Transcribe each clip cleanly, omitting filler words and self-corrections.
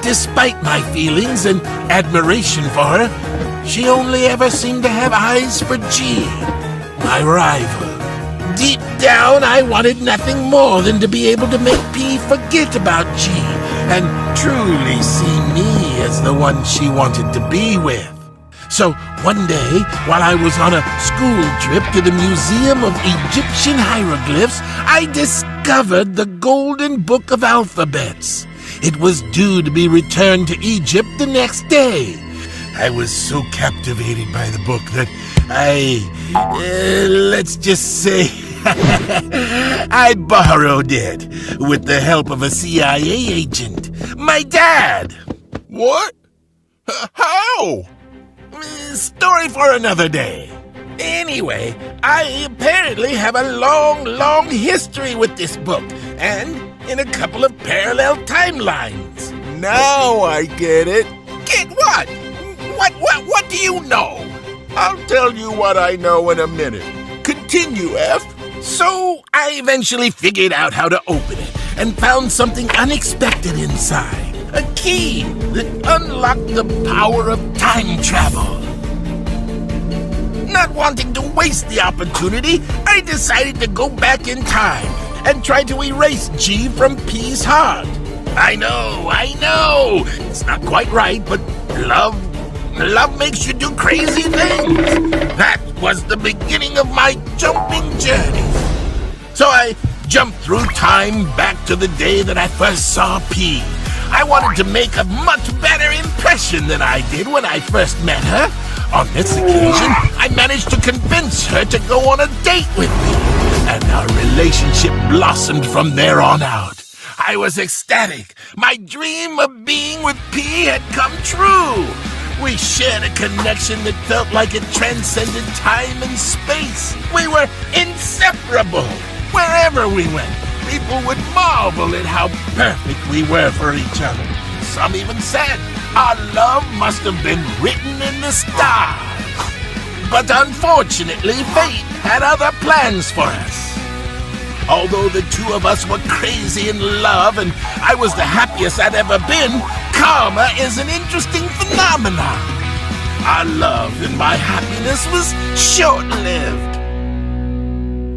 despite my feelings and admiration for her, she only ever seemed to have eyes for G, my rival. Deep down, I wanted nothing more than to be able to make P forget about G and truly see me as the one she wanted to be with. So one day, while I was on a school trip to the Museum of Egyptian Hieroglyphs, I discovered the Golden Book of Alphabets. It was due to be returned to Egypt the next day. I was so captivated by the book that let's just say, I borrowed it with the help of a CIA agent, my dad. What? How? Story for another day. Anyway, I apparently have a long history with this book, and in a couple of parallel timelines. Now I get it. Get what? What do you know? I'll tell you what I know in a minute. Continue, F. So I eventually figured out how to open it and found something unexpected inside. A key that unlocked the power of time travel. Not wanting to waste the opportunity, I decided to go back in time and try to erase G from P's heart. I know. It's not quite right, but love makes you do crazy things. That was the beginning of my jumping journey. So I jumped through time back to the day that I first saw P. I wanted to make a much better impression than I did when I first met her. On this occasion, I managed to convince her to go on a date with me, and our relationship blossomed from there on out. I was ecstatic. My dream of being with P had come true. We shared a connection that felt like it transcended time and space. We were inseparable. Wherever we went, people would marvel at how perfect we were for each other. Some even said our love must have been written in the stars. But unfortunately, fate had other plans for us. Although the two of us were crazy in love and I was the happiest I'd ever been, karma is an interesting phenomenon. Our love and my happiness was short-lived.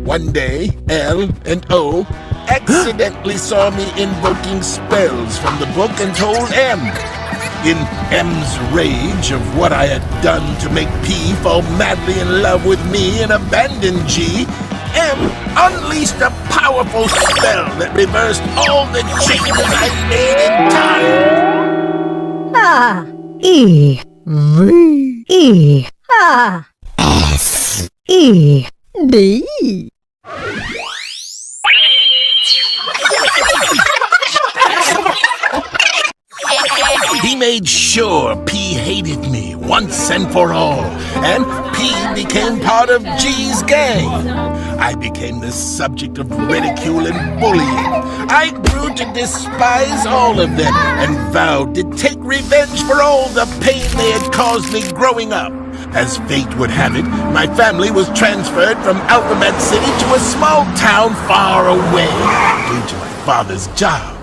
One day, L and O accidentally saw me invoking spells from the book and told M. In M's rage of what I had done to make P fall madly in love with me and abandon G, M unleashed a powerful spell that reversed all the changes I made in time. A, E, V, E, A, S, E, D. He made sure P hated me once and for all, and P became part of G's gang. I became the subject of ridicule and bullying. I grew to despise all of them and vowed to take revenge for all the pain they had caused me growing up. As fate would have it, my family was transferred from Alphabet City to a small town far away due to my father's job.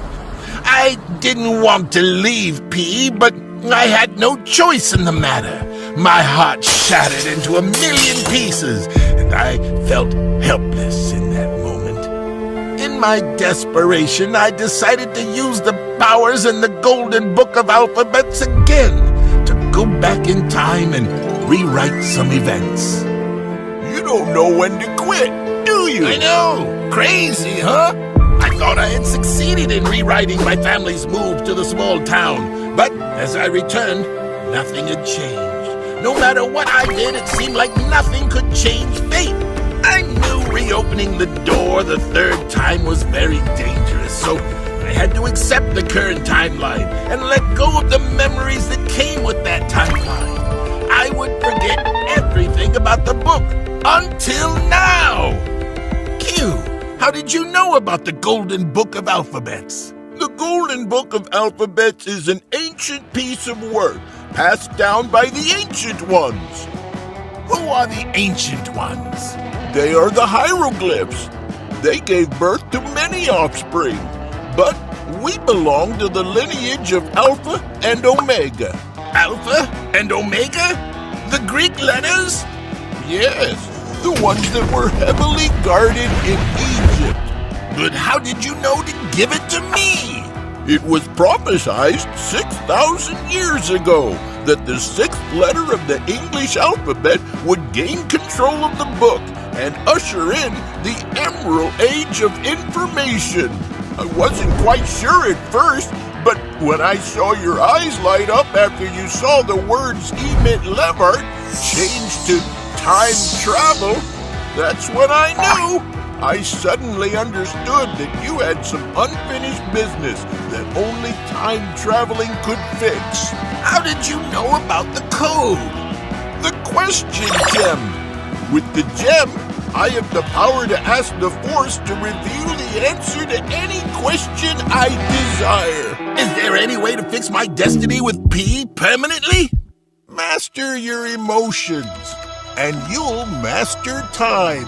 I didn't want to leave P, but I had no choice in the matter. My heart shattered into a million pieces, and I felt helpless in that moment. In my desperation, I decided to use the powers in the Golden Book of Alphabets again, to go back in time and rewrite some events. You don't know when to quit, do you? I know! Crazy, huh? I thought I had succeeded in rewriting my family's move to the small town, but as I returned, nothing had changed. No matter what I did, it seemed like nothing could change fate. I knew reopening the door the third time was very dangerous, so I had to accept the current timeline and let go of the memories that came with that timeline. I would forget everything about the book until now. Q, how did you know about the Golden Book of Alphabets? The Golden Book of Alphabets is an ancient piece of work passed down by the Ancient Ones. Who are the Ancient Ones? They are the hieroglyphs. They gave birth to many offspring, but We belong to the lineage of Alpha and Omega. Alpha and Omega? The Greek letters? Yes, the ones that were heavily guarded in Egypt. But how did you know to give it to me? It was prophesied 6,000 years ago that the sixth letter of the English alphabet would gain control of the book and usher in the Emerald Age of Information. I wasn't quite sure at first, but when I saw your eyes light up after you saw the words Emit Levart change to time travel, that's when I knew. I suddenly understood that you had some unfinished business that only time traveling could fix. How did you know about the code? The question gem. With the gem, I have the power to ask the Force to reveal the answer to any question I desire. Is there any way to fix my destiny with P permanently? Master your emotions, and you'll master time.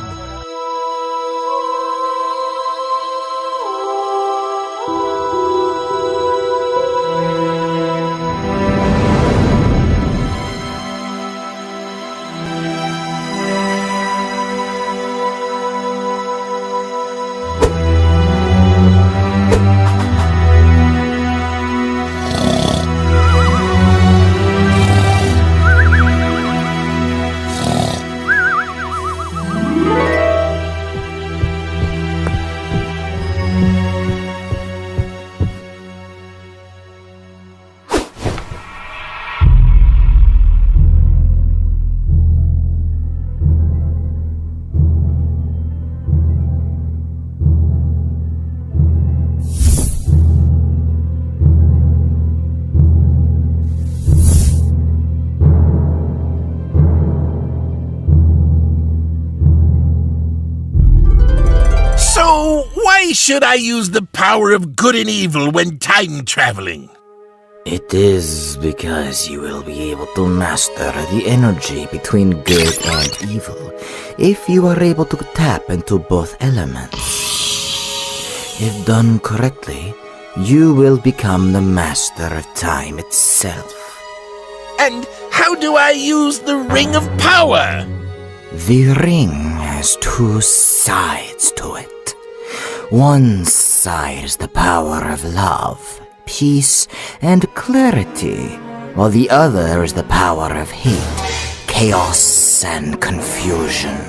So, why should I use the power of good and evil when time traveling? It is because you will be able to master the energy between good and evil if you are able to tap into both elements. If done correctly, you will become the master of time itself. And how do I use the Ring of Power? The ring has two sides to it. One side is the power of love, peace, and clarity, while the other is the power of hate, chaos, and confusion.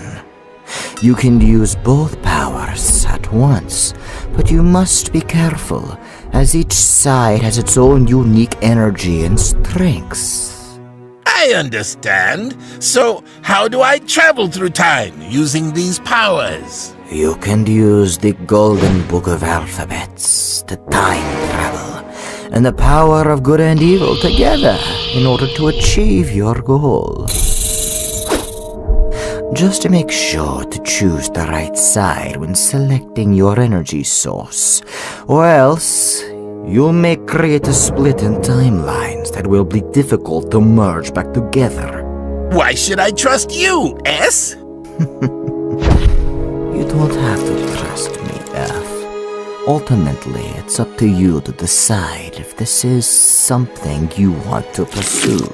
You can use both powers at once, but you must be careful, as each side has its own unique energy and strengths. I understand. So, how do I travel through time using these powers? You can use the Golden Book of Alphabets to time travel, and the power of good and evil together in order to achieve your goal. Just make sure to choose the right side when selecting your energy source, or else you may create a split in timelines that will be difficult to merge back together. Why should I trust you, S? You don't have to trust me, F. Ultimately, it's up to you to decide if this is something you want to pursue.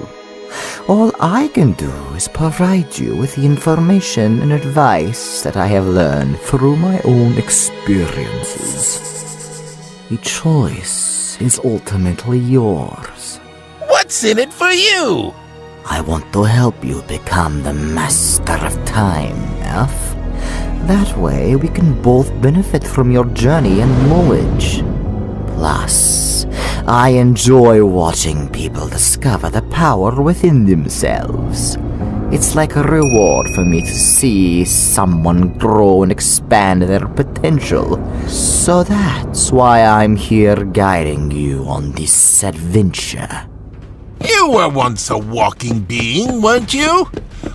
All I can do is provide you with the information and advice that I have learned through my own experiences. The choice is ultimately yours. What's in it for you? I want to help you become the master of time, F. That way, we can both benefit from your journey and knowledge. Plus, I enjoy watching people discover the power within themselves. It's like a reward for me to see someone grow and expand their potential. So that's why I'm here guiding you on this adventure. You were once a walking being, weren't you?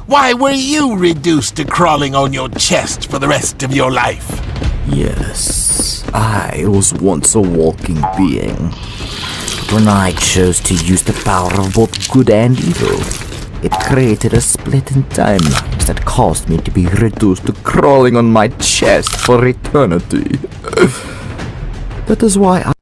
Why were you reduced to crawling on your chest for the rest of your life? Yes, I was once a walking being. But when I chose to use the power of both good and evil, it created a split in timelines that caused me to be reduced to crawling on my chest for eternity. That is why